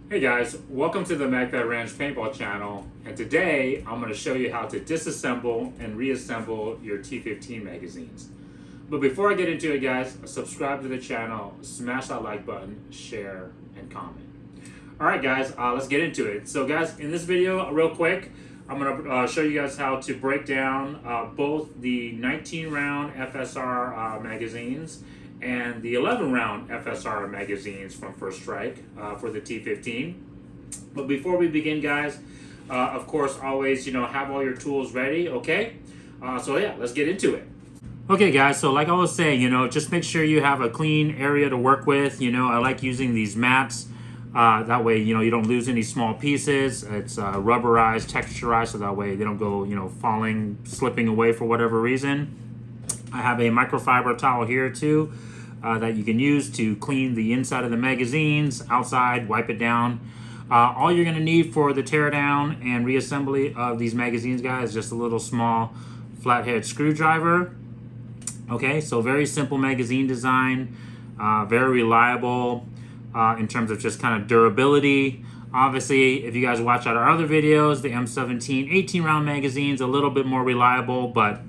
Hey guys, welcome to the Magpie Ranch Paintball channel, and today I'm going to show you how to disassemble and reassemble your T15 magazines. But before I get into it guys, subscribe to the channel, smash that like button, share, and comment. Alright guys, let's get into it. So guys, in this video, real quick, I'm going to show you guys how to break down both the 19 round FSR magazines and the 11 round FSR magazines from First Strike for the T15. But before we begin guys, of course always have all your tools ready, okay? So yeah, let's get into it. Okay guys, so like I was saying, just make sure you have a clean area to work with. I like using these mats. That way, you don't lose any small pieces. It's rubberized, texturized, so that way they don't go, falling, slipping away for whatever reason. I have a microfiber towel here too that you can use to clean the inside of the magazines, outside, wipe it down. All you're gonna need for the teardown and reassembly of these magazines, guys, is just a little small flathead screwdriver. Okay, so very simple magazine design, very reliable in terms of just kind of durability. Obviously, if you guys watch out our other videos, the M17 18 round magazine's a little bit more reliable, but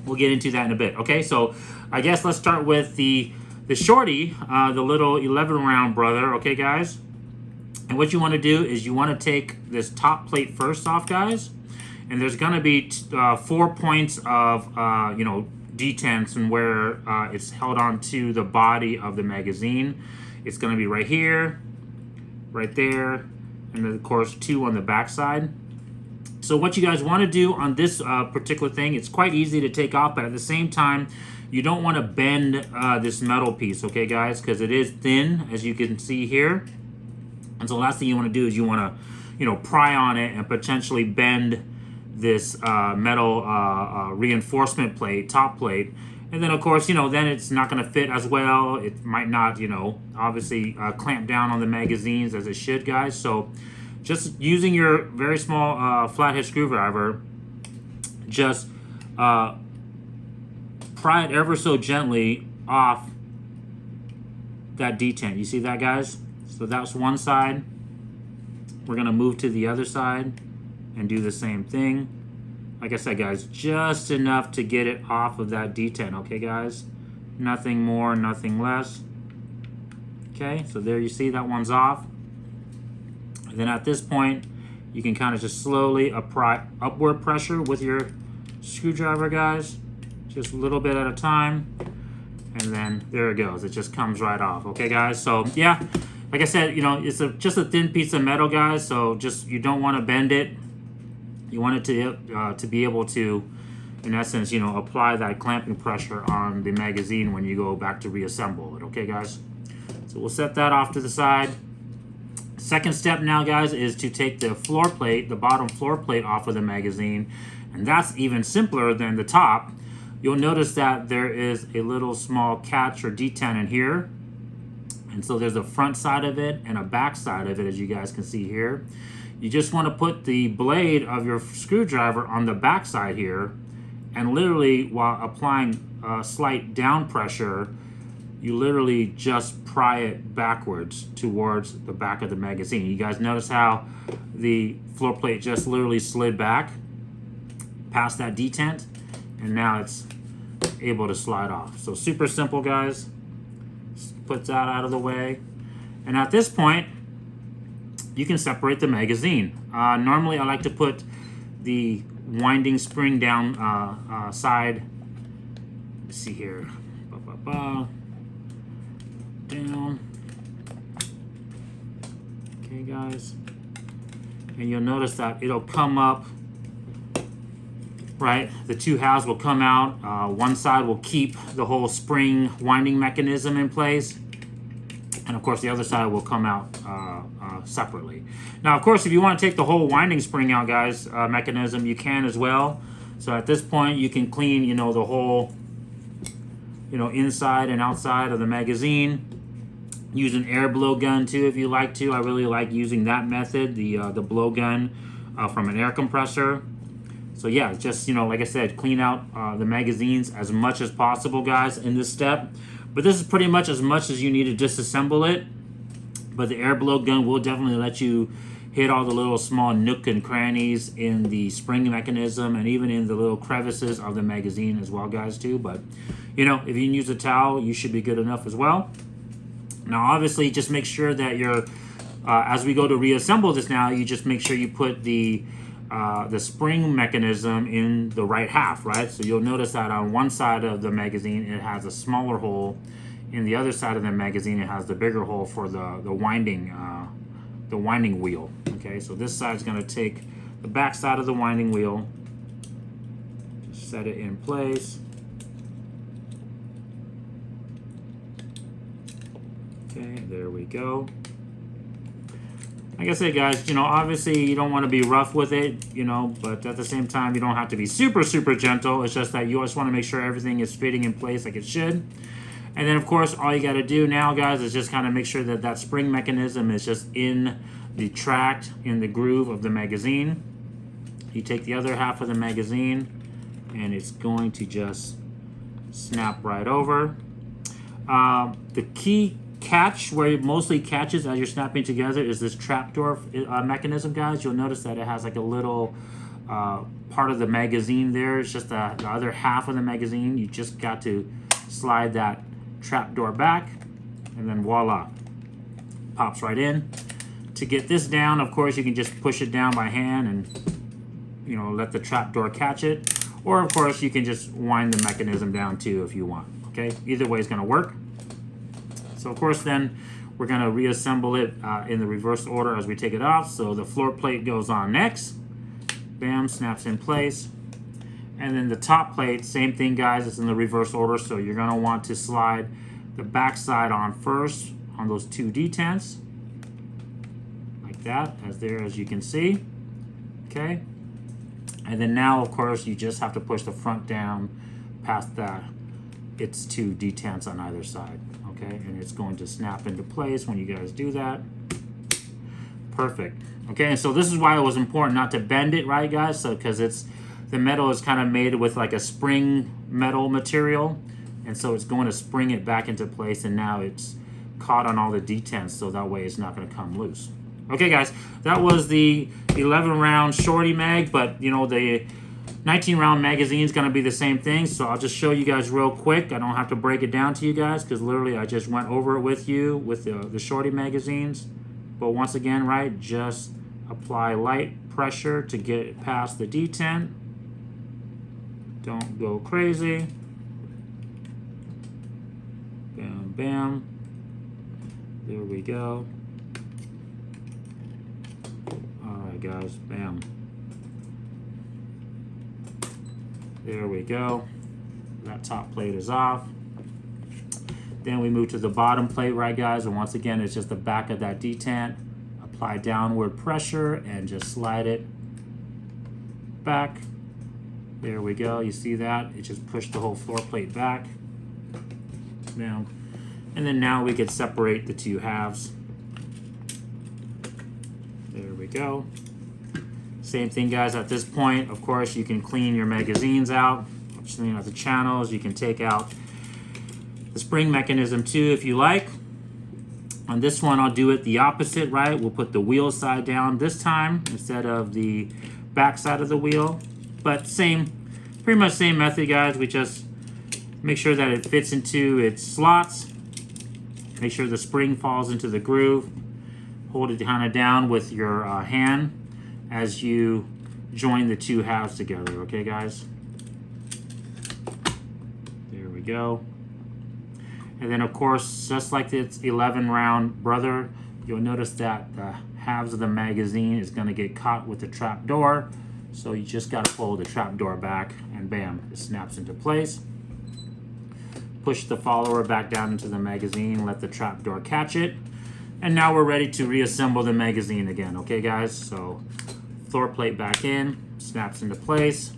we'll get into that in a bit. Okay, so I guess let's start with the shorty, the little 11 round brother. Okay, guys, and what you want to do is you want to take this top plate first off, guys, and there's going to be 4 points of detents and where it's held on to the body of the magazine. It's going to be right here, right there, and then of course 2 on the back side. So what you guys want to do on this particular thing, it's quite easy to take off, but at the same time, you don't want to bend this metal piece, okay guys, because it is thin, as you can see here. And so the last thing you want to do is you want to, pry on it and potentially bend this metal reinforcement plate, top plate. And then of course, then it's not going to fit as well. It might not, obviously clamp down on the magazines as it should, guys. So just using your very small flathead screwdriver, just pry it ever so gently off that detent. You see that, guys? So that's one side. We're gonna move to the other side and do the same thing. Like I said, guys, just enough to get it off of that detent, okay, guys? Nothing more, nothing less. Okay, so there you see that one's off. And then at this point, you can kind of just slowly apply upward pressure with your screwdriver, guys. Just a little bit at a time. And then there it goes. It just comes right off. Okay, guys? So, yeah, like I said, it's just a thin piece of metal, guys. So just, you don't want to bend it. You want it to be able to, in essence, apply that clamping pressure on the magazine when you go back to reassemble it. Okay, guys? So we'll set that off to the side. Second step now, guys, is to take the floor plate, the bottom floor plate off of the magazine, and that's even simpler than the top. You'll notice that there is a little small catch or detent in here, and so there's a front side of it and a back side of it, as you guys can see here. You just want to put the blade of your screwdriver on the back side here, and literally while applying slight down pressure, you literally just pry it backwards towards the back of the magazine. You guys notice how the floor plate just literally slid back past that detent, and now it's able to slide off. So super simple, guys. Just put that out of the way. And at this point, you can separate the magazine. Normally I like to put the winding spring down side. Let's see here. Down. Okay, guys. And you'll notice that it'll come up, right? The two halves will come out. One side will keep the whole spring winding mechanism in place. And of course, the other side will come out separately. Now, of course, if you want to take the whole winding spring out, guys, mechanism, you can as well. So at this point, you can clean, the whole, inside and outside of the magazine. Use an air blow gun too if you like to. I really like using that method, the blow gun from an air compressor. So yeah, just like I said, clean out the magazines as much as possible, guys, in this step. But this is pretty much as you need to disassemble it. But the air blow gun will definitely let you hit all the little small nook and crannies in the spring mechanism and even in the little crevices of the magazine as well, guys, too. But, you know, if you can use a towel, you should be good enough as well. Now, obviously, just make sure that you're, as we go to reassemble this now, you just make sure you put the spring mechanism in the right half, right? So you'll notice that on one side of the magazine, it has a smaller hole. In the other side of the magazine, it has the bigger hole for the winding wheel. Okay, so this side's going to take the back side of the winding wheel, set it in place. Okay, there we go. Like I said, guys, you know, obviously you don't want to be rough with it, you know, but at the same time, you don't have to be super, super gentle. It's just that you just want to make sure everything is fitting in place like it should. And then, of course, all you got to do now, guys, is just kind of make sure that that spring mechanism is just in the tract, in the groove of the magazine. You take the other half of the magazine, and it's going to just snap right over. The key catch, where it mostly catches as you're snapping together, is this trapdoor mechanism, guys. You'll notice that it has like a little part of the magazine there. It's just the other half of the magazine. You just got to slide that trapdoor back, and then voila, pops right in. To get this down, of course, you can just push it down by hand and, you know, let the trapdoor catch it. Or, of course, you can just wind the mechanism down too if you want. Okay, either way is going to work. So, of course, then we're going to reassemble it in the reverse order as we take it off. So the floor plate goes on next. Bam, snaps in place. And then the top plate, same thing, guys, it's in the reverse order. So you're going to want to slide the back side on first on those two detents. Like that, as you can see. Okay. And then now, of course, you just have to push the front down past its two detents on either side. Okay. And it's going to snap into place when you guys do that. Perfect. Okay. And so this is why it was important not to bend it, right, guys? So, because the metal is kind of made with like a spring metal material, and so it's going to spring it back into place, and now it's caught on all the detents, so that way it's not going to come loose. Okay, guys, that was the 11 round shorty mag, but you know, the 19 round magazine is going to be the same thing, so I'll just show you guys real quick. I don't have to break it down to you guys because literally I just went over it with you with the shorty magazines. But once again, right, just apply light pressure to get it past the detent. Don't go crazy. Bam, bam. There we go. All right, guys, bam. There we go. That top plate is off. Then we move to the bottom plate, right, guys? And once again, it's just the back of that detent. Apply downward pressure and just slide it back. There we go. You see that? It just pushed the whole floor plate back. Now, and then now we could separate the two halves. There we go. Same thing, guys. At this point, of course, you can clean your magazines out. Clean out the channels. You can take out the spring mechanism too if you like. On this one, I'll do it the opposite, right? We'll put the wheel side down this time instead of the back side of the wheel. But pretty much same method, guys. We just make sure that it fits into its slots. Make sure the spring falls into the groove. Hold it kind of down with your hand as you join the two halves together, okay, guys? There we go. And then, of course, just like its 11 round brother, you'll notice that the halves of the magazine is going to get caught with the trap door. So you just got to pull the trap door back and bam, it snaps into place. Push the follower back down into the magazine, let the trap door catch it. And now we're ready to reassemble the magazine again, okay, guys? So floor plate back in, snaps into place.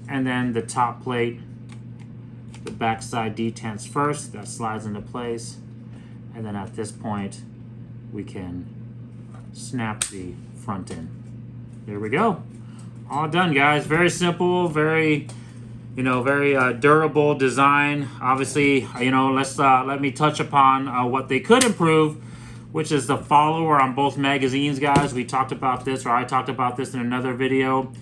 And then the top plate, the backside detents first, that slides into place. And then at this point, we can snap the front in. There we go. All done, guys. Very simple, very, very durable design. Obviously, let me touch upon what they could improve which is the follower on both magazines, guys. We talked about this, or I talked about this in another video.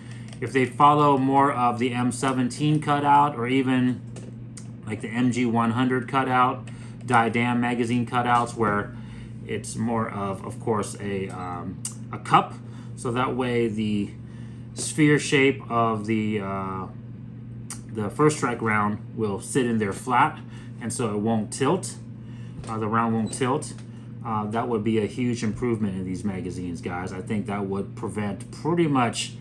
If they follow more of the M17 cutout, or even like the MG100 cutout, Diadem magazine cutouts, where it's more of course, a cup, so that way the sphere shape of the first strike round will sit in there flat, and so it won't tilt. The round won't tilt. That would be a huge improvement in these magazines, guys. I think that would prevent pretty much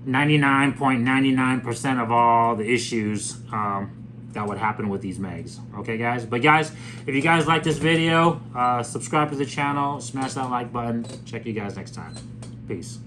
99.99% of all the issues that would happen with these mags. Okay, guys? But guys, if you guys like this video, subscribe to the channel, smash that like button. Check you guys next time. Peace.